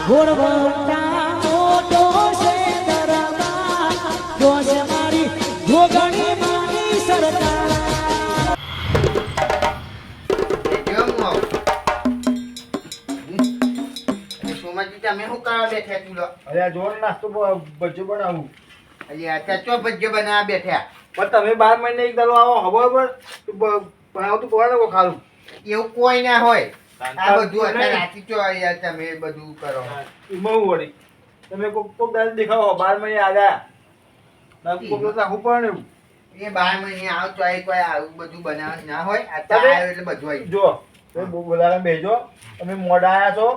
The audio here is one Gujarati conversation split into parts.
ઘોડવટા મોટો છે દરબાર જોશ મારી જોગણી માની સરકાર સોમાજી તમે શું કરવા બેઠા તું લો? અરે જોર નાસ્તો ભજ્જો બનાવું. અલ્યા ચાચો ભજ્જો બનાવવા બેઠા. પણ તમે 12 મહિને એક દાડો આવો ખબર બનાવતું કોને કો ખાલું એવું કોઈ ના હોય. આ બધું અત્યારે રાતી ચો યાર તમે બધું કરો. એમાં હું વળી તમે કોક દાડો દેખાવો 12 મહિને આવ્યા કોક તો રાખવું પડે ને. એ 12 મહિને આવ તો કોઈ આવું બધું બનાવવાનું ના હોય. અત્યારે આવ્યો એટલે બધું આવી જો તમે બોલાવા બેજો તમે મોડા આયા છો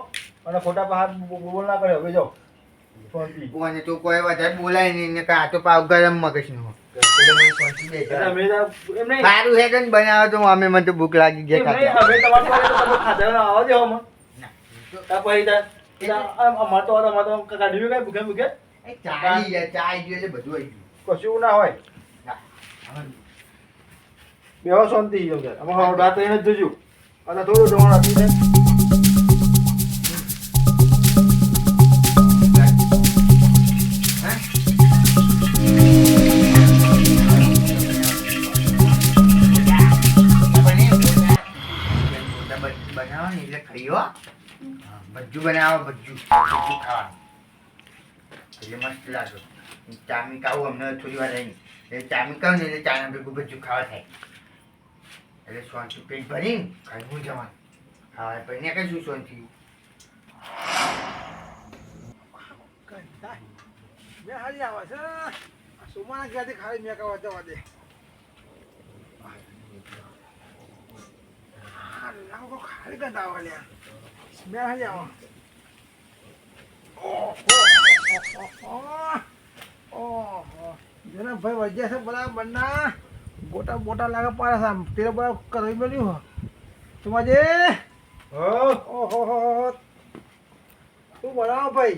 અને ખોટા પાસ બોલ ના કર્યો બેજો શાંતિ. કોને તો કોઈ વધારે બોલાય નહીં ને આ તો પાવ ગરમ મગજ નો. સારું હે કે બનાવો તો અમે મને તો ભૂખ લાગી ગઈ ખાતા. હવે તમારે તમે ખાધા આવો દેવો મને તા પછી અમાર તો કાઢ્યું કઈ ભૂખે ભૂખે એ ચાઈ યાર ચાઈ જોઈએ એટલે બધું આવી ગયું. કશું ના હોય બેહો શાંતિ જો કે અમે રાત એને જ જોજો અને થોડું ડોણ આપી દે. બનાવો ને એટલે ખાઈઓ. ભજ્જુ બનાવો ભજ્જુ ખાવાનું એટલે મસ્ત લાગે. ચામી ખાવું અમને થોડી વાર રહી એટલે ચામી ખાવ ને એટલે ચાના ભેગું ભજ્જુ ખાવા થાય એટલે શાંતિ પેટ ભરીને ખાઈ જવાનું ખાવા પછી ને કઈ શું શાંતિ. મેં હારી આવે છે સોમાના ઘરથી ખાલી મેં કહેવા જવા દે. ખાલી ગંધ આવે લ્યા મેં હારી આવો. ઓહો જેને ભાઈ વજ્યા છે બધા બન્ના ગોટા બોટા લાગે પાડે છે તેરે બધા કરવી મળ્યું તમારે ઓહો તું બનાવો ભાઈ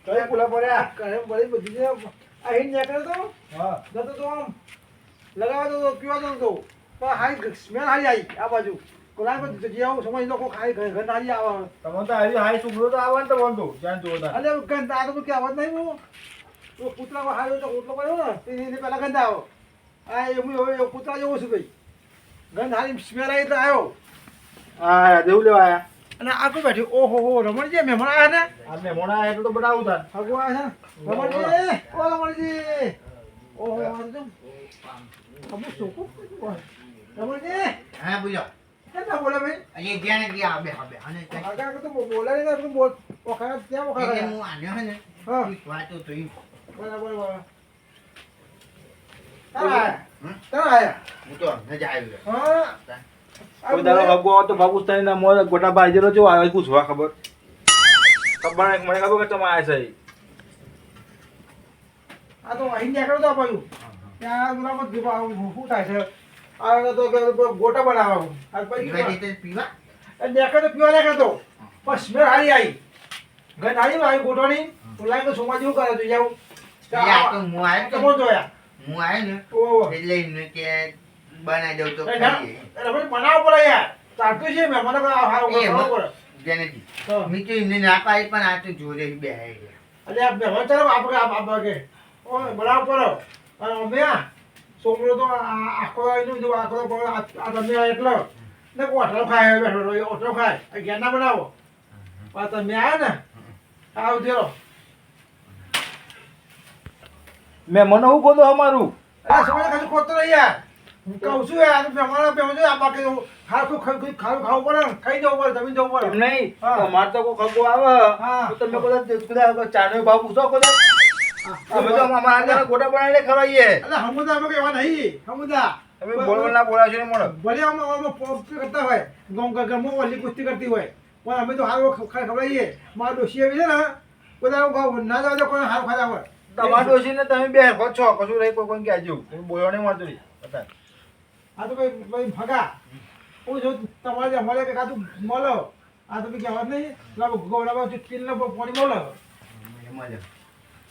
કઈ પુલા પડ્યા કરે બળી બધી છે અહીં નીકળે તો હા જતો તો આમ લગાવતો તો પીવા તો પણ હાઈ સ્મેલ હારી આવી આ બાજુ કોલા પર જે આવું સમજ લોકો ખાઈ ઘર નારી આવે તમે તો હારી હાઈ સુગરો તો આવવાનું તો બોલતો જાન જોતા અરે ગંધ આ તો કે આવત નહીં હું તો પુતળા કો હારો તો ઓટલો કર્યો ને તેને પહેલા ગંધ આવો આ એમ હવે પુતળા જેવો છું ભાઈ ગંધ હારી સ્મેલ આવી તો આવ્યો હા દેવું લેવા આયા અને આ કોઈ બેઠી ઓહો હો રમણજી મહેમાન આયા ને આ મહેમાન આયા તો બનાવું તા હગો આયા રમણજી ઓ રમણજી ઓહો આજો અમુ સોકો રમણજી હા બોલો કેટલા બોલે ભાઈ અહીંયા જ્યાં ને ત્યાં આવે હવે અને આગળ તો બોલે ને તું બોલ ઓખા ત્યાં ઓખા હું આન્યો હે ને હા વાતો તો ઈ બોલ તારા હું તો ન જાય હા કોઈ દાડો હગો તો બાબુસ્તાની ના મોર ગોટા બાજેલો જો આવે પૂછવા ખબર મને ખબર કે તમે આયા છે આ તો અહીં નીકળો તો પાછું ત્યાં બરાબર શું થાય છે આ તો ગોટા બનાવવાનું આ પછી પીવા નીકળે તો પીવા નીકળે તો પણ સ્મેલ હારી આવી ગંધ હારી આવી ગોટોની ઓલા તો સોમા જેવું કરે તો જાવ યા તો હું આવ્યો તો કોણ જોયા હું આવ્યો ને ઓહો એટલે એમને કે બનાવી દઉં તો અરે બનાવ પડે યાર ચાલતું છે મેં મને બનાવ પડે જેનેજી મેં તો એમને ના પાડી પણ આ તો જોડે બેહાઈ ગયા. અરે આ બેહો ચાલો આપણે કે ઓય બનાવ પડો અને અમે છોકરો તો આખો આવીને જો આખો આ તમે એટલો ને ઓટલો ખાય બેઠો ઓટલો ખાય આ ઘેર ના બનાવો પણ તમે આવ્યા ને આવ દેરો મેં મને હું ખોદો અમારું અરે સમય ખાલી ખોદતો નહીં યાર હું કહું છું યાર મહેમાન જો આ બાકી ખારું ખાવું પડે ને ખાઈ જવું પડે જમીન જવું પડે નહીં તમારે તો કોઈ ખગો આવે તો તમે બધા ચાનો ભાવ પૂછો બધા અમે તો અમારા ગોટા બનાવીને ખવાઈએ એટલે હમુદા અમે એવા નહીં હમુદા તમે બોલવાના બોલાશો ને મને ભલે અમે કરતા હોય ગમો ઓલી કુસ્તી કરતી હોય પણ અમે તો હારો ખવડાવીએ મારા ડોશી આવી છે ને બધા ના જાવ કોઈ હારું ખાતા હોય તમારા ડોશીને તમે બે છો કશું રહી કોઈ કહેજો તમે બોલવા નહીં મળતું બતા આ તો ભાઈ ભગા હું જો તમારે અમારે કે કાતું મળો આ તો કહેવા નહીં ગોળામાં તેલને પાણી મળો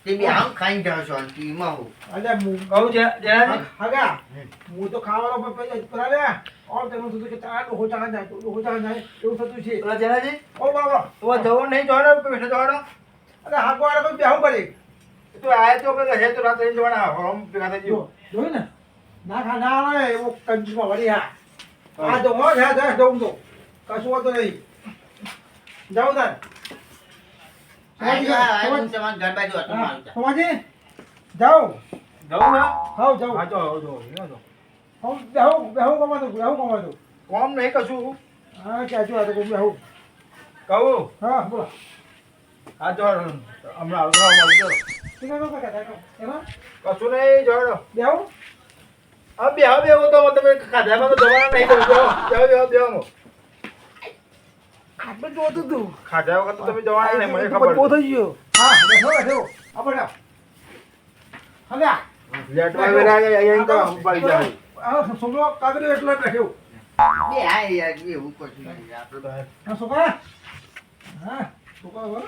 તે બે આમ ખાઈને જાઓ શાંતિમાં હું. અલ્યા હું કહું છે જણાજી હગા હું તો ખાવાનો પછી કરાવ્યા ઓર તેનું થતું કે ચા ડોહો ચા જાય ડોહો ચા જાય એવું થતું છે પેલા જણાજી ઓ બાબા તો જવો નહીં જવાનો પેઠે જવાનો અરે હાગવાળા કોઈ બેહું કરે તો આયા તો પેલા હે તો રાત્રે જવાના હમ ભેગા થઈ ગયો જોયું ને ના ખા ના આવે એવો કંજમાં વળી હા આ તો હો જા જવું તો કશું વાતો નહીં જાઉં તાર આ તમારા ઘર બાજુ હતું મારું ત્યાં. સમાજી જાઓ જવું ને હાઉ જાઓ હા જો હું બેહું કમાતું કોમ નહીં કશું હા ક્યાં જો આ તો બેહું કહું હા બોલો હા જો હમણાં આવતો ઠીક છે એમાં કશું નહીં જોડો બેહું હા બેહો તો તમે ખાધામાં તો જવાના નહીં બેહો આટલું જોતું તું ખાધા વખત તો તમે જવાના નહીં મને ખબર થઈ ગયો હા બેઠો આપણે હલ્યા લેટમાં વેલા અહીંયા તો ઉપાડી જાય આ સોમલો કાગડી એટલો બેઠો બે આ યાર એવું કશું નહીં. આપણે તો હા સોકા હા સોકા બોલ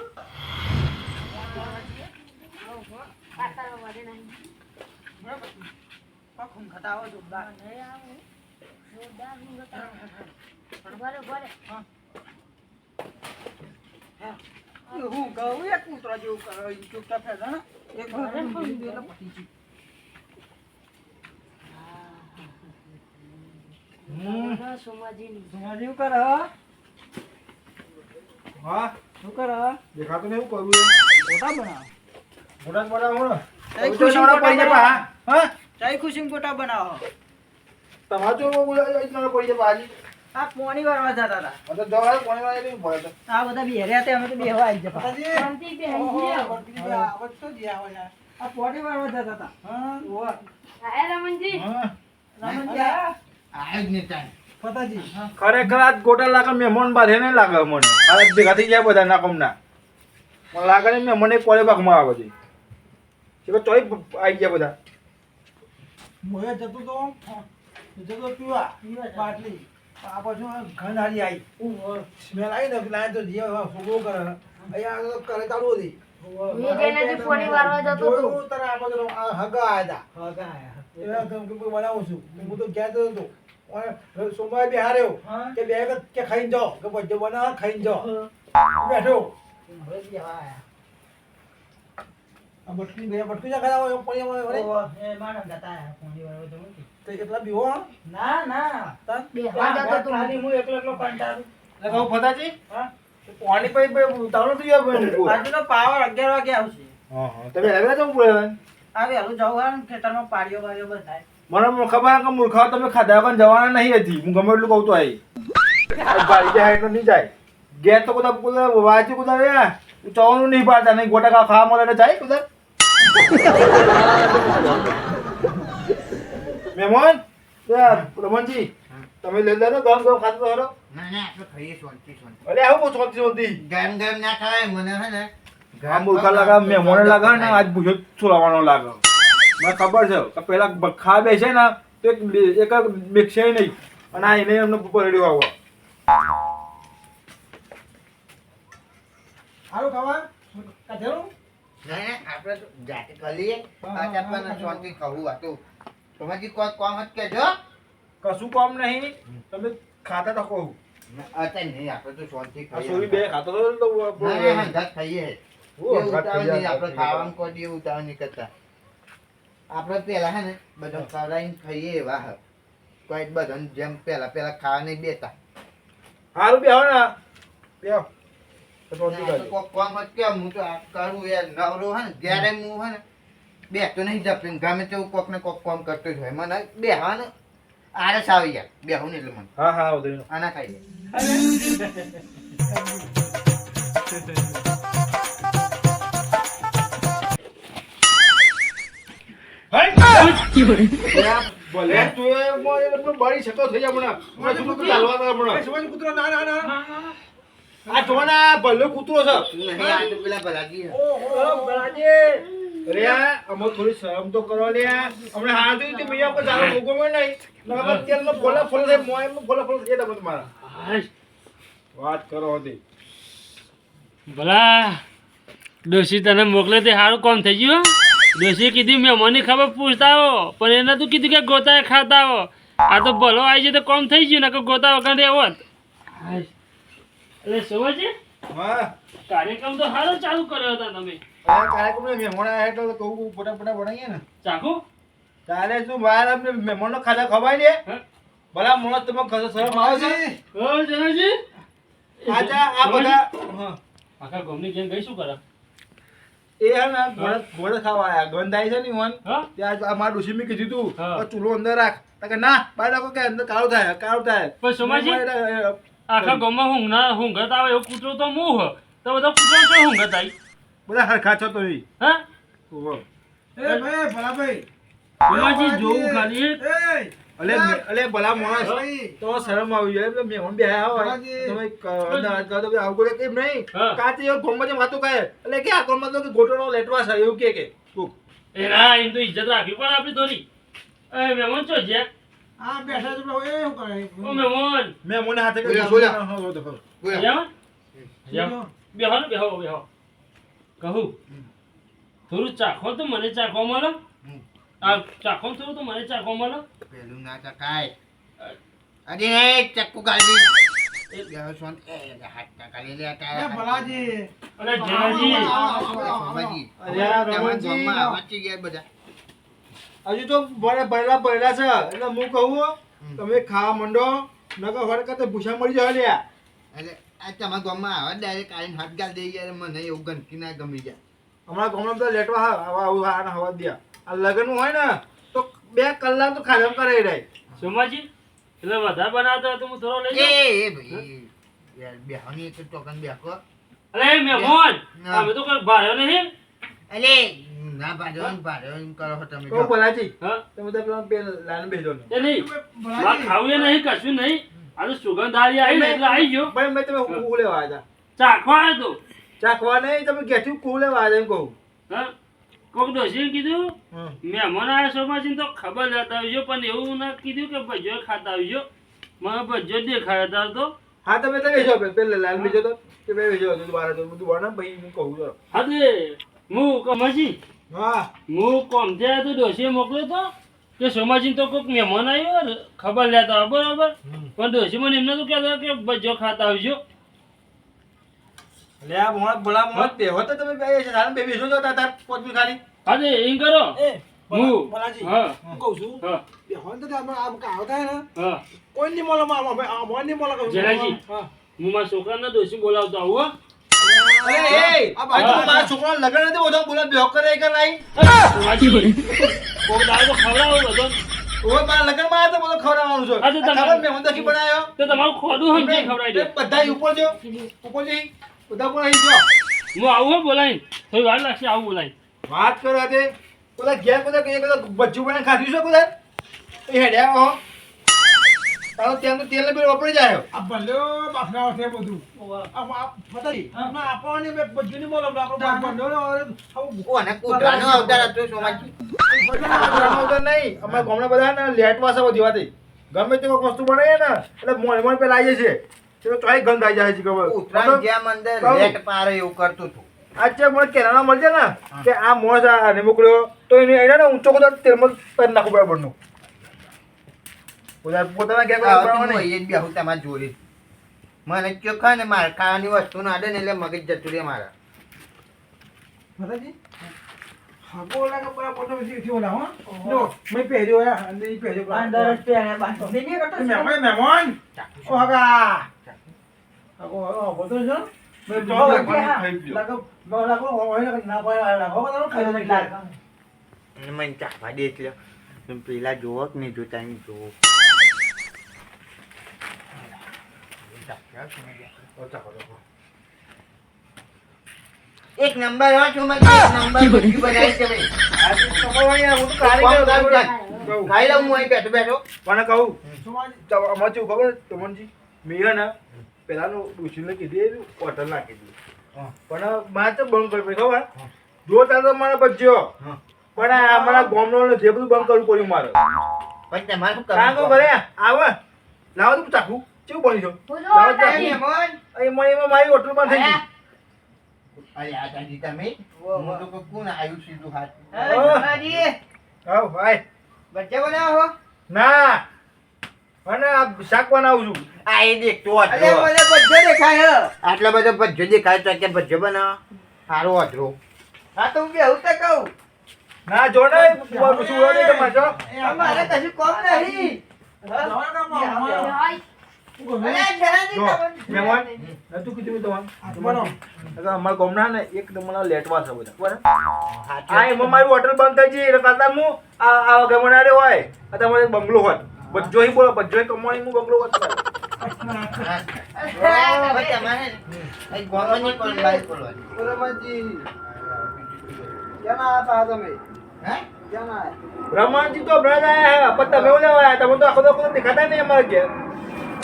હું કહું એક કૂતરા જેવું કરો ચૂપચાપ ફેર ને એક સોમાજી કર હા શું કર દેખાતું નહીં એવું કરવું ફોટા બનાવ મોટા બનાવો ને ચાઈ તો ખુશી નવરા ફોટા પડી જાય બનાવો. પા. હા ચાઈ ખુશી ફોટા બનાવો તમારે તો ઇતના પડી જાય પાજી આ પોણી વારવા જતા હતા આ તો જવા કોણી વાળે નહીં પડે આ બધા બેહર્યા તે અમે તો બેહવા આવી જતા આ પોણી વારવા જતા હતા હા ઓર રમણજી આયા આ જ નહીં time. ફતાજી હા ખરેખર આજ ગોટા લાગે મહેમાન બાંધે નહીં લાગે મને આ ભેગા થઈ જાય બધા નાકમના મને લાગે ને મહેમાન એક કોલે ભાગમાં આવે છે કે ચોઈ આવી ગયા બધા મોય જતો તો પીવા બાટલી આ બાજુ ઘન હારી આવી સ્મેલ આવી ને લાય તો જીવ ફોગો કરે અહીંયા તો કરે ચાલુ હતી તારા આ બાજુ હગા આયા એવા તો કે બનાવું છું હું તો ક્યાં જતો હતો સોમવારે બિહાર્યો કે બે કે ખાઈને જાઓ કે બધું બનાવ ખાઈને જાઓ બેઠો આ બટકી બે બટકી જા ખાવા પાણી વળે તો એટલા બીવો ના ના ખાલી હું એકલો કંટાળું લગાવ ફતાજી હા પાણી પઈ તારો તો યાર આજે તો પાવર 11 વાગે આવશે હા હા તમે લાવ્યા તો બોલે આ વેલું જવું ખેતરમાં પાડીઓ બારીઓ બધાય મને ખબર કે મૂર્ખાઓ તમે ખાધા પણ જવાના નહીં હતી હું ગમે એટલું કહું તો આઈ ભાઈ જાય એટલે નહીં જાય ગેસ તો બધા વાંચી કુદા રહ્યા ચવાનું નહીં પાડતા નહીં ગોટા ખાવા મળે જાય કુદા મહેમાન રમણજી તમે લઈ લો ગમ ગમ ખાતો હરો ના ના આપણે ખાઈએ શાંતિ. અરે આવું શાંતિ શાંતિ ગરમ ગરમ ના ખાવાય મને હે ને આ મૂર્ખા લાગે મહેમાને લાગે ને આજ ભૂસો છોલાવાનો લાગે મને ખબર છે કે પેલા ખા બેસે ને તો એક મિક્સે નહીં અને આ એને એમને પરેડ્યો આવો હારું ખાવા કાઢેલું ના ના આપણે તો જાતે કરીએ. આજે આપણને શાંતિ ખાવું હતું. તમારી કોઈ કોમ જ કહેજો. કશું કામ નહીં તમે ખાતા તો કહું અત્યારે નહીં, આપણે તો શાંતિ આ ખાઈએ. સોરી બે ખાતો તો ના, ના, હંગાત ખાઈએ. એ ઉતાવળ નહીં, આપણે ખાવાનું કોઈ દી ઉતાવળ નહીં કરતા. આપણે પેલા હે ને બધા ખવડાવીને ખાઈએ એવા હે. કોઈ બધાને જેમ પેલા ખાવા નહીં બેતા. હારું બે હો ને બે તો ના, તો કોક કોમ જ કેમ હું તો આ કરું યાર નવરો હે ને જ્યારે હું હે ને બેસતો નહીં જપીને ગમે તેવું કોક ને કોક કામ કરતો જ હોય. મને બેહવાનું આળસ આવી જાય બેહું ને એટલે મને હા હા વધુ આના ખાઈ ભલે તું એ બળી શકો થઈ જાય મને તું ચાલવા દે મને સુવાજી કૂતરો ના ના ના આ જોના ભલે કૂતરો છે નહીં આ તો પેલા ભલાજી હે. ઓહો બરાજી અરે અમો થોડી શરમ તો કરો લે હમણે હા જોઈ તે ભૈયા પર ચાલો લોગો માં નહીં નકર તેલનો ફોલા ફોલા થાય મોય ફોલા ફોલા થઈ તમે તમારા વાત કરો હતી ભલા ડોશી તને મોકલે તે સારું કામ થઈ ગયું ડોશી કીધું મહેમાનની ખબર પૂછતા હો પણ એને તું કીધું કે ગોતા ખાતા હો આ તો ભલો આવી જાય તો કામ થઈ ગયું ને કે ગોતા વગર રહેવો જ. એટલે સમજે હા કાર્યક્રમ તો સારો ચાલુ કર્યો હતા તમે. આ કાર્યક્રમને મહેમાન આવ્યા એટલે તો કહું ફોટા ફોટા બનાવીએ ને ચાખો તારે શું બહાર અમને મહેમાનનો ખાતા ખવાય ને હા? ભલા મોણસ તમે શરમ આવે છે હો જનાજી આજા આ બધા હા આખા ગામની ગેંગ ગઈ શું કરે એ હે ને ઘોડે ખાવા આયા ગંધ આવી છે ને ઈવન હા ત્યાં આ મારા ડોશી મેં કીધું તું હા. આ ચૂલો અંદર રાખ તો કે ના બહાર રાખો કે અંદર કાળું થાય પણ સોમાજી? આખા ગામમાં હુંગત આવે એવું કૂતરો તો મું હ તો બધા કૂતરો તો હુંગત આવી બધા હરખા છો તો ઈ હા ઓહો. એ ભાઈ ભલા ભાઈ સોમાજી જોવું ખાલી એ અલે ભલા માણસ તો શરમ આવી જાય એટલે મહેમાન બે આયા હોય તમે અંદર કહો તો આવું કરે કેમ નહીં હા. કાતે એ ગોમમાં જે વાતો કહે એટલે કે આ ગોમમાં તો કે ગોટોનો લેટવા છે એવું કે તું એ ના એમ તો ઇજ્જત રાખવી પડે આપણી થોડી એ મહેમાન છો જ્યાં આ બેઠા છે એ શું કરે ઓ મહેમાન મહેમાન હાથે કે બોલ્યા. હા, હા, હા. બોલો. જાવ બેહો ને બેહો કહું થોડું ચાખો તો મને ચાખવા મળે આ ચાખો થોડું તો મને ચાખવા મળે પેલું ના ચકાય અરે એ ચક્કુ કાઢી એ બેહો શાંત એ હાથ કાઢી લે એ તારા ભલાજી અરે જનાજી સોમાજી અરે આ તમારા રમણજી. ગામમાં વાંચી ગયા બધા હજુ તો ભરેલા છે એટલે હું કહું તમે ખાવા માંડો નકર હર કરતે ભૂસા મળી જાય લ્યા એટલે આ તમારા ગામમાં આવા ડાયરેક્ટ આવીને હાથ ગાલ દઈ ગયા મને એવું ગંદકી ના ગમી જાય હમણાં ગામડા બધા લેટવા હવા દે આ લગ્ન હોય ને તો 2 કલાક તો ખાધમ કરે રહે સોમાજી એટલે વધારે બનાવતો હોય તો હું થોડો લઈ એ જાઉં એ ભાઈ યાર બેહવાની એક ટોકન બેહકો અરે મહેમાન ના. અમે તો કોઈ ભાડ્યો નહીં અલે ના ભાડ્યો એમ કરો છો તમે કહું ભલાજી હા તમે તો પેલા લાઈન બેસજો ને એ નહીં મારે ખાવું એ નહીં કશું નહીં આ તો સુગંધારી આવી ને એટલે આવી ગયો ભાઈ મેં તમે કું લેવા આવ્યા ચાખવા આવ્યો તો ચાખવા નહીં તમે ઘેરથી કું લેવા આવ્યા એમ કહું હા કોક ડોશીએ કીધું હમ. મહેમાન આવ્યા સોમાજી તો ખબર લેતા આવજો પણ એવું ના કીધું કે ભજીયો ખાતા આવજો મને ભજીયો દેખાયો હતા તો હા તમે તો બેસો પેલા લાઈન બેસો તો કે બે બેસો તો બાર તો બધું બને ભાઈ હું કહું તો હા તે હું કમાજી હા હું કોમથી આવ્યો તો ડોશીએ મોકલ્યો તો કે સોમાજી તો કોઈક મહેમાન આવ્યો ખબર લેતા હોય બરોબર પણ ડોશી મને એમને તો કહેતો કે ભજીયો ખાતા આવજો એટલે આ મોણ ભલા મોણ બેહો તો તમે બે સારા બે બેસો તો તાર પોતમી ખાલી હા તે એમ કરો એ હું ભલાજી હા હું કહું છું હા બે હોય તો આપણે આ કાવ થાય ને હા કોઈ નહીં મળે આ મોન નહીં મળે જલાજી. હા હું મારા છોકરાના ડોશી બોલાવતો આવું હો. અરે એ આ બાજુ મારા છોકરાનો લગન નથી બધો બોલા બેહો કરે કે નહીં સોમાજી કોક દાડો તો ખવડાવો બધો ઓય મારા લગનમાં આવ્યો તો બધો ખવડાવવાનું છે હા, તો તમારે- ખબર મેં મંદકી બનાવ્યો તો તમારું ખોડું સમજી ખવડાવી દો બધા ઉપર જો ઉપર જઈ બધા ઉપર અહીં જો હું આવું હો બોલાવીને થોડી વાર લાગશે આવું બોલાવીને વાત કરો તે બધા ઘેર બધા કઈ બધા બચ્ચું બનાવીને ખાધું છે બધા એ હેડ્યા હો તારો ત્યાં તો તેલ ને પેલું વાપરી જાય આ ભલે બાફના છે બધું આ ફટાઈ ના આપણને બે બધું નહીં મળે આપણે ભલે કોને કૂતરાનો અવતાર હતો સોમાજી નહીં અમારા ગામના બધા ને લેટવા છે બધી વાતે ગમે તે કોઈક વસ્તુ બનાવીએ ને એટલે મોણ પેલા આવીએ છે તે તો ચોઈ ગંધ આવી જાય છે કૂતરા ખબર જેમ અંદર કહું. લેટ પારે એવું કરતું હતું આજે મને કેનાના મળશે ને કે આ મોજ આને મોકલ્યો તો એને એને ને ઊંચો કદાચ તેલમાં પેન નાખવું બરાબરનું પોતાના ઘેર કોઈ બનાવવા નહીં. એ જ બેહું તમારે જોડે મને ચોખ્ખા ને મારે ખાવાની વસ્તુ ના આડે ને એટલે મગજ જતું રહે મારા ફટાજી હાગો લાગે બરાબર ફોટો વિશે થયો ના હો જો મેં પહેર્યો હે અંદર ઈ પહેર્યો અંદર જ પહેરે બાંધો નહીં કરતો મહેમાન ઓ હાગા હાગો બોતો છો મેં જો લાગે હોય ના પાય લાગો બરાબર ખાઈ લે અને મને ચાખવા દે એટલે પેલા જોવો કે નહીં જોતા નહીં જોવો એક નંબર હો સોમાજી એક નંબર બધું બનાવી છે ભાઈ આ તો તમારે અહીંયા હું તો કારીગર કોમ છું. કામ ખાઈ લઉં હું અહીં બેઠો બેઠો પણ કહું સુમાજી અમારે શું ખબર તમનજી મેં ને પેલાનું ડુસીને કીધી એવી હોટલ નાખી દીધી પણ મારે તો બંધ કરી ખબર જો તાર તો મને બચ્યો પણ આ અમારા ગામનો જે બધું બંધ કરવું પડ્યું મારે પછી તમારે શું કારણ કે કરવું ભલે આવે લાવો તું ચાખું કેવું બની છો લાવો ચાખું. મહેમાન એમાં મારી હોટલ બંધ થઈ ગઈ અરે આ તાજી તમે હું તો કહું કોણ આવ્યું સીધું હાથ આવ ભાઈ બચ્ચે બનાવો ના અને આ શાક બનાવું છું આ એ દેખતો હતો મને બચ્ચે દેખાય આટલા બધો બચ્ચો દેખાય તો કે બચ્ચો બનાવો સારો અધરો હા તો હું બેહું તો કહું ના જો ને સુવા દે તમારે જો અમારે કશું કોમ નહીં જો મહેમાન નતું કીધું તમારે અમારા ગામના ને એક મને લેટવા છે બધા બરાબર આ એમાં મારી હોટલ બંધ થઈ ગઈ એટલે કરતા હું આ ગમનારે હોય આ તમારે બંગલો હોત બધો બોલો બધો કમાણી હું બંગલો હોત રમણજી તો બ્રજ આયા પણ તમે ઓલા આયા તમે તો આખો તો દેખાતા નહીં અમારે ઘેર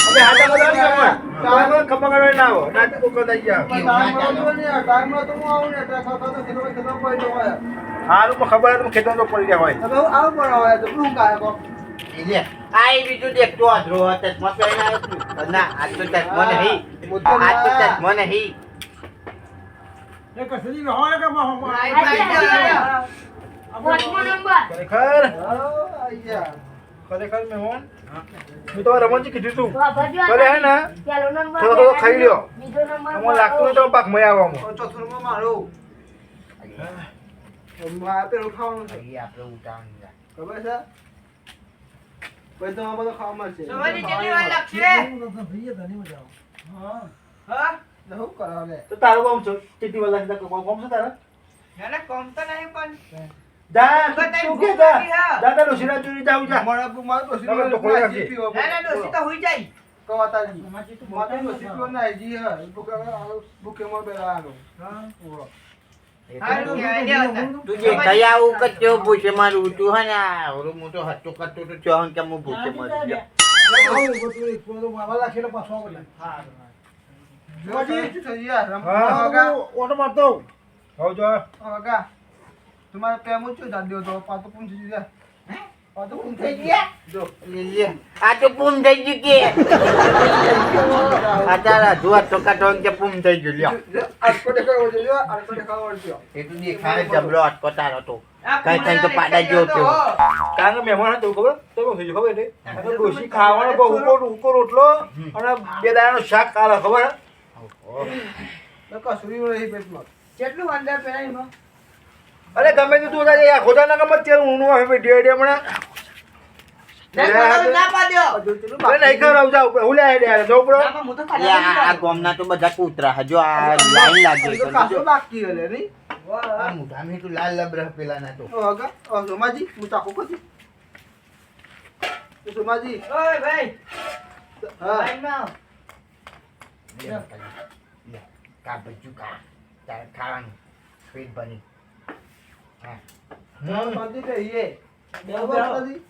અમે હાથા બધા તમે ખબર કરવા ના આવો નાટક કરતા ગયા હારું પણ ખબર તમે ખેતર તો પડી ગયા હોય આ બીજું દેખતો અધરો ચશ્મા પહેરીને આવ્યો છું ના આ તો ચશ્મા નહીં આ તો ચશ્મા નહીં ખરેખર મહેમાન મેં તો રમણજી કીધું તું કરે હે ને થોડો ખાઈ લ્યો અમને લાગતું નહીં તો પાક મય આવવામાં ચોથું મારું પેલું ખાવાનું છે આપણે ઉતાવળ ખબર છે પછી તો આ બધું ખાવા મળશે શું કરાવે તો તારું કામ છે કેટલી વાર લાગી કામ છે તારા જા તું કે જા દાદા ડોશીના ચોરી જાવ જા મારા તો તમે તો કોઈ રાખજે. કવાતાજી માતા તો સીપીઓ ના જી હા ભૂકે માં બેરાનો તું જે કઈ આવું કરતો ભૂસે મારું તું હે ને ઓરો મોટો હટ્ટો કરતો તો ચોહન કે હું ભૂસે મારી ગયો મારા ખેલો પાછો બોલે હા જોજી સજીયા હા. રમવા ઓટો મારતો આવ જો હોગા તમારે પેમો છો જાડ્યો તો પાતો પૂંછ જી પાતો પૂંછ થઈ ગયા જો લે આ તો પૂમ થઈ ગયું કે આ તારા જોવા તો કાટોન કે પૂમ થઈ ગયું લ્યો આટકો દેખાવો જો આટકો દેખાવો જો એ તું દેખાય જબલો અટકો તારો તો કઈ કઈ તો પાડા જેવો થયો કારણ કે મહેમાન હતું ખબર તો શું થઈ ખબર એટલે આ તો ડોશી ખાવાનો બહુ ઉકો રોટલો અને બે દાણાનું શાક કાલે ખબર કસુરી રહી પેટમાં કેટલું અંદર પેલા એમાં અરે ગમે તે તું તારે ખોટા ના ગમત તેલ ઊનું આવે બે ડેડે હમણાં અરે નહીં ખબર જાવ હું લે દે જો બરો આ ગોમના તો બધા કૂતરા હજો આ લાઈન લાગી તો કાસો બાકી હલે નહીં આ મુઢામી તો લાલ લબરહ પેલા ના તો હોગા ઓ સોમાજી હું ચાકો કરી તો સોમાજી ઓય ભાઈ હા કા બચ્ચું કા તાર ખાવાનું પેટ ભરી હા હા શાંતિ કહીએ બેવજી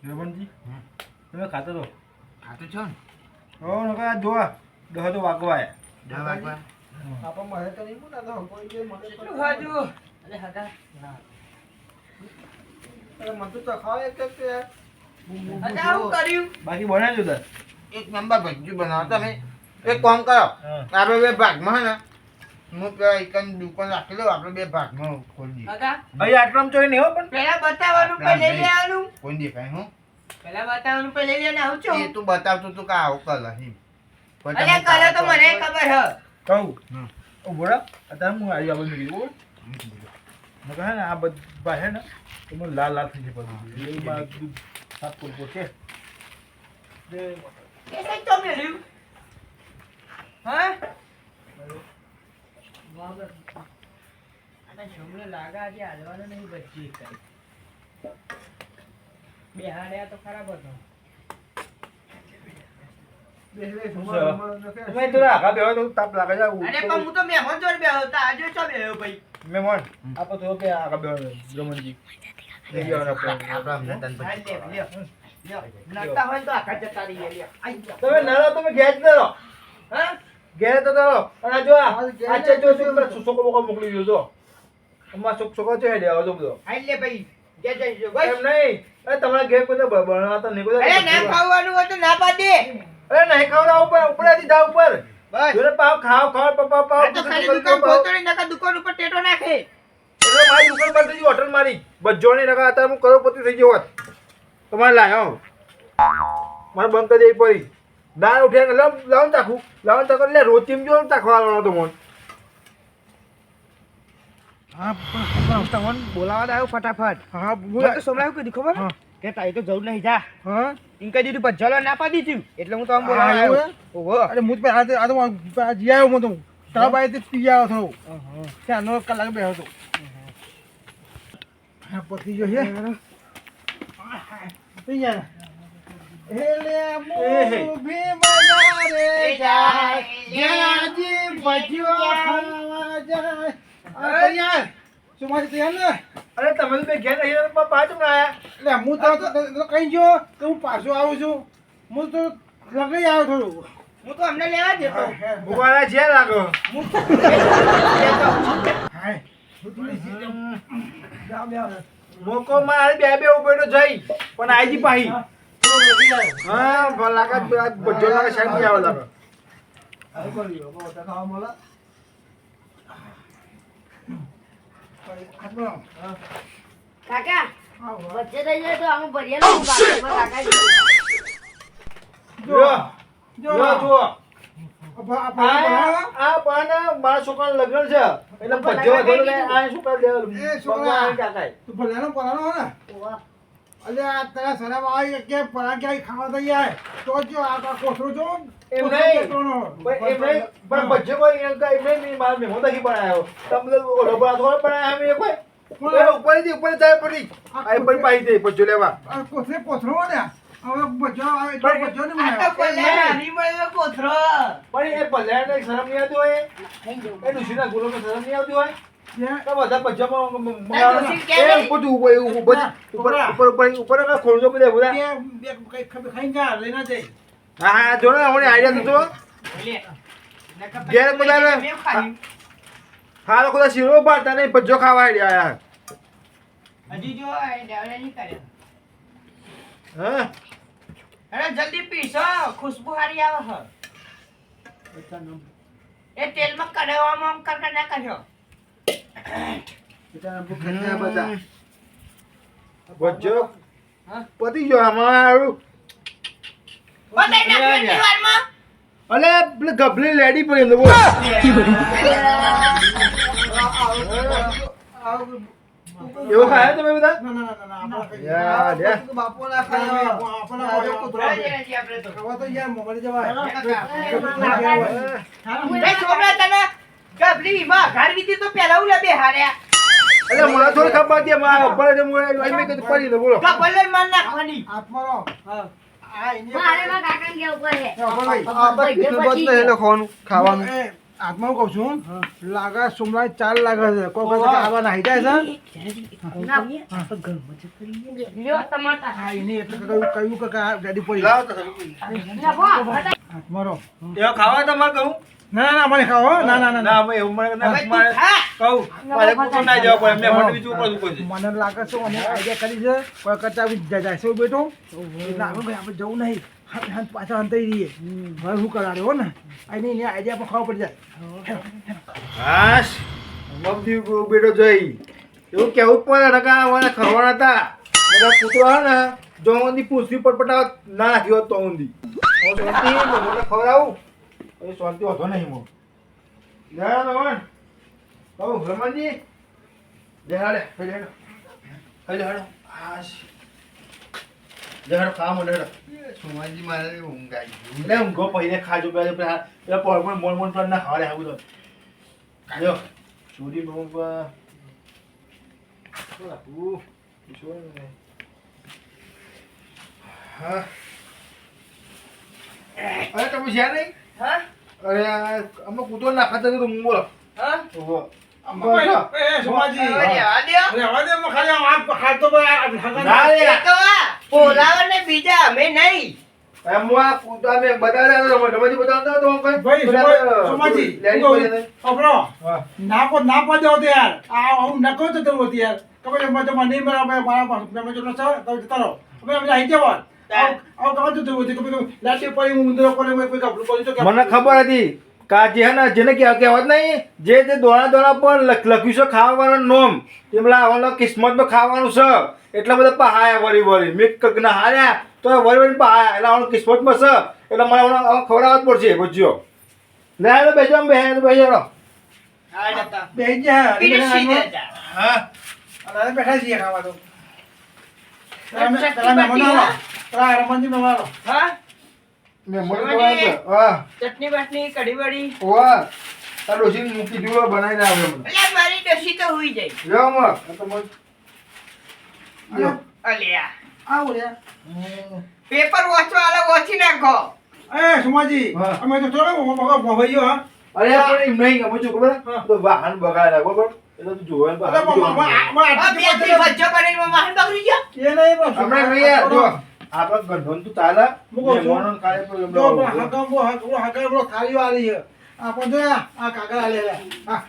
રમણજી તમે ખાતો તો આ તો છો ને ઓ નકા જોવા દહ તો વાગવાય દવા આપા મારે તો નહીં બોલા તો કોઈ જે મને કેટલું ખાજો અરે હગા અરે મન તો ખાવે કે અચ્છા હું કર્યું બાકી બનાવજો તાર એક નંબર ભજ્જુ બનાવો તમે એક કામ કરો આપણે બે ભાગમાં હે ને હું પેલા એકન દુકાન રાખી લઉં આપણે બે ભાગમાં ખોલી દઈએ કાકા અહીં આટલામાં ચોરી નહીં હો પણ પેલા બતાવવાનું પે લઈ લેવાનું કોઈ દેખાય હું પેલા બતાવવાનું પે લઈ લેને આવું એ છું તું બતાવતું તું કા આવું કલર એમ અરે કરે તો મને ખબર હ કહું ઓ બોરા અત્યારે હું આવી આપણે કીધું નકા હે ને આ બધા હે ને તો મને લાલ લાલ થઈ જાય બધું એ માં દૂધ સાત કોલપો છે દે કે સઈ તો મેલ્યું હા આના છોકરો લાગા આજે હાલવાનો નહીં બચ્ચી કઈ બે હાડ્યા તો ખરાબ હતો તમે તો આગા બેહો તો તાપ લાગે છે અરે પણ હું તો મહેમાન જોડે બેહો તા આજે ચો બેહો ભાઈ મહેમાન આપો તો કે આગા બેહો રમણજી લઈ આવવાના આપણે. આપણા અમને તન હા, લે, લ્યો. નડતા હોય તો આખા જતા રહીએ લ્યો. આઈ જાઓ. તમે નાનો તમે ગેસ દો હા ઘેર તો તારો અને જો આ છે જો છોકરો બોકો મોકલી દીધો જો અમાર છોકરો છે હેડે આવો બધો આઈ લે ભાઈ જય જય જય એમ ભાઈ નહીં અરે તમારા ઘેર કોઈ તો બનાવતા નહીં કોઈ અરે ના ખાવાનું હોય તો ના પાડે અરે નહીં ખાવડા ઉપર ઉપરથી જા ઉપર બસ જોડે પાવ ખાવ પપ્પા પાવ આ તો ખાલી દુકાન ખોતરી નકા દુકાન ઉપર ટેટો નાખે એટલે મારી દુકાન પર થઈ હોટલ મારી બજોની નકા હતા હું કરોડપતિ થઈ ગયો હોત તમારે લાયો મારે બંધ કરી દેવી પડી દાળ ઉઠે લાવન તાખું એટલે રોટીમ જો તાખવાનો તો મન હા પણ તમને બોલાવા આવ્યો ફટાફટ હા બોલ તો સોમલા એવું કીધું ખબર કે તાઈ તો જવું નહીં જા હા ઇન કહી દીધું પણ જલો ના પાડી દીધું એટલે હું તમને બોલાવા આવ્યો ઓહો અરે હું તો આ તો જી આવ્યો હું તો તારા બાઈ તે પી આવ્યો થોડો ત્યાંનો કલાક બેઠો હતો હા પતી ગયો છે પી ગયા હેલે મોભી બજારે જાય જ્યાંજી ભજ્યો ખાવા જાય અરે યાર સુમાજી તૈયાર ને અરે તમે તો બે ઘેર નહીં પાંચ હમણાં આયા એટલે હું તો કઈ ગયો તો હું પાછો આવું છું હું તો લગી આવ્યો થોડું હું તો અમને લેવા દેતો ભૂવાના છે લાગો હાય મોકો મારે બે ઉપર તો જઈ પણ આઈજી પાહી હા લાગે બજો લાગે સાહેબ નહીં આવે લાગે કાકા વચ્ચે થઈ જાય તો અમે ભરીએ કાકા જો આ પણ મારા છોકરાનું લગ્ન છે એટલે બજો વધેલો આ છોકરા કાકા તું ભલાનો પરાનો હો ને અલે આ તારા સરાબ આવી કે પરા ક્યાંય ખાવા દઈ જાય તો જો આ કોસરો જો એમ નહીં પણ બજો કોઈ એમ નહીં મારા મેમો દહી બનાવ્યો તમને ઓલો બના થોડો બનાવ્યા અમે કોઈ ઉપર જાય પડી આ પર પાઈ દે બજો લેવા કોસરે કોસરો ને હવે બજો આવે તો બજો ને આ તો પલ્લા ની મળે કોથરો પણ એ પલ્લાને શરમ નહીં આવતી હોય એ દુશીના ગુલોને શરમ નહીં આવતી હોય તો બધા ઉપર ખોલજો બધે બધા ખાઈ જા લઈને જઈ હા જો ને મને આઈડિયા તો ઘેર બધાને હાલો બધા શીરો પાડતા નહીં બજો ખાવા આઈડિયા યાર હજી જો આ ડેવલે ની કરે હા અરે જલ્દી પીસો ખુશ્બુ હારી આવે હ એ તેલમાં કડવામાં આમ કર ના કર્યો બજો પતી ગયો અમારું બતાઈ નાખ્યો દીવારમાં અલે પેલે ગભલી લેડી પડી અંદર બોલ એવું ખાય તમે બધા યાર યાર બાપોના ખાવા આપણા કુતરા આપણે તો ખાવા તો યાર મોબાઈલ જવાય એ છોકરા તને ગબલી માં ઘર દીધી તો પેલા ઉલે બે હાર્યા અલે મને થોડી ખબર હતી મારા ઉપર જ હું અહીં કે પડી દે બોલો ગબલે માર નાખવાની આત્માનો હા આ ઇને મારે માં કાકા કેવું પડે ખાવાનું આત્મા કહું છું લાગે સોમલા ચાલ લાગે છે કોઈ વખત આવા નાહી જાય છે લ્યો ટમાટા હા એને એટલે કયું કાકા રેડી પડી આત્મારો એવો ખાવા તમારે કહું ના ના મને ખાઓ ના ના ના ના અમે એવું મને મારે કહું મારે કુતો ના જવા પડે એમને મને બીજું પડું કોઈ મને લાગે છે અમે આઈડિયા કરી છે કોઈ કરતા જાય છે બેટો એટલે આપણે આપણે જવું નહીં હાથ પાછા હંતાઈ રહીએ હવે શું કરાડે હો ને આની એને આઈડિયા પર ખાવા પડી જાય હાશ મબદી બેટો જઈ એવું કેવું પડે નકા મને ખરવાના હતા નકા કૂતરો હે ને જો ઊંધી પૂછવી પટપટાવ ના નાખ્યો તો ઊંધી હું શાંતિ મને ખવડાવું એ શાંતિ હોતો નહીં મો લે નવન કહું રમણજી દેહાડે હેડે હાશ દેહાડો ખા મને સુમાજી મારે ઊંઘ આવી ગઈ લે ઊંઘો પहिले ખાજો પેલા પણ મોન પર ના ખાવા આવું તો જો ચોરી નો હા અરે તમે છે નહીં હા અરે અમે કૂતો નાખતા તો હું બોલો હા ઓહો સોમાજી રેવા દ્યો રેવા દે મો ખાલી આમ ખાતો તો ના રે એ તો આ બોલાવે ને બીજા અમે નહીં એમ આ કૂતા મે બતાવ્યા તો મને બતાવતા તો કોઈ ભાઈ સોમાજી આપણો ના પા જાવ તે યાર આ હું નકો તો તો યાર કબે મત મને મારા મારા મેં જો નસો તો તરો અમે અમે આઈ જવા આવ કાવ તો તો કબે લાટી પડી હું ઉંદરો કોને કોઈ કપડું પડી તો મને ખબર હતી કાજી હે ને જેને કહેવત નહીં જે દોણા દોણા પર લખ્યું છે ખાવાનું નોમ તેમલા આવવાનો કિસ્મતમાં ખાવાનું છે એટલા બધા પહાયા વળી મેં ના હાર્યા તો વળી પહાયા એટલે આવવાનું કિસ્મતમાં છે એટલે મને ખવડાવવા જ પડશે ભજીયો લે આવે બેજો બેજો આ જતા બેહી જા પીરસી દેતા. હા અરે બેઠા છીએ ખાવા તો ચટણી પેલા મહેમાનો બાટી, આવો. પેલા રમણજી મહેમાનો આવો. હા મેં મને ખવડાવ્યું છે. હા ચટણી બાટણી કઢી વડી વાહ તાર ડોશી મૂકી દીધું બનાવીને આવે મને અલ્યા મારી ડોશી તો હુઈ જાય. લ્યો માં આ તો મસ્ત. લ્યો. અલ્યા આવો રે પેપર વાંચવા આલે વાંચી નાખો. એ સુમાજી હા. અમે તો થોડો ભાઈઓ હા અરે પણ એમ નહીં ગમે છું ખબર હે? તો વાહન બગાડ્યા બરોબર એટલે તું જોવે ને અરે વાહન પણ આ બે થી ભજ્જો કરીને વાહન બગડી ગયો. એ નહીં પણ હમણાં નહીં યાર જો આપણે ગંધોન તું ચાલે મૂકો છો. મહેમાનોને કાલે તો જો એમને હકામ બો થાળીઓ આલી છે આપણે તો આ કાગળ આલે લે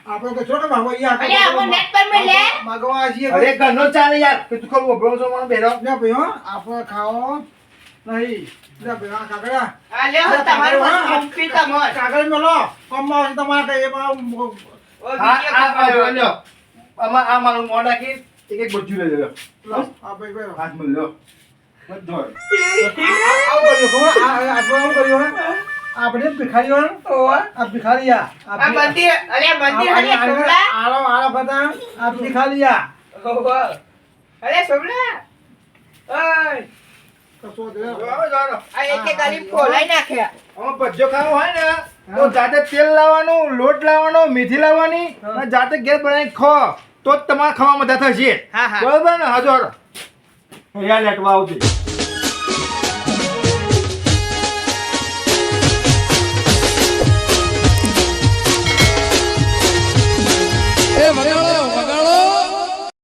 આપણે તો છોડો ભાઈઓ અલ્યા આમાં નેટ પર મેં લે. માગવા છીએ અરે ગંધો ચાલે યાર કે તું ખબર બોલો છો મને બેરો લે ભાઈ હો આપણે ખાઓ નહીં લે ભાઈ આ કાગળ આ લે હો તમારું મુક્તિ તમાર. કાગળ મેલો કમમાં તમારે એમાં ઓ હા બીજે આ કપાયો. લ્યો આમાં આ મારું મોં નાખી એક બચ્ચું લઈ લ્યો આ ભાઈ ભાઈ હાથ માં લ્યો બધો આવું કર્યું ખબર આવું કર્યું હે આપણે ભિખારીઓ આ ભિખારીયા આ મંદિર અલ્યા મંદિર હરિયા સોમલા. આલો આલો બધા આ ભિખારીયા ઓહો. અલ્યા સોમલા. ઓય કશો દે આ એક એક ગાલી ફોલાઈ નાખ્યા. આમાં ભજીયો ખાવો હોય ને તો જાતે તેલ લાવવાનું લોટ લાવવાનો મેથી લાવવાની અને જાતે ઘેર બનાવીને ખો તો જ તમારે ખાવા મજા થશે હા હા બરોબર ને હજોર યાર લેટવા આવજે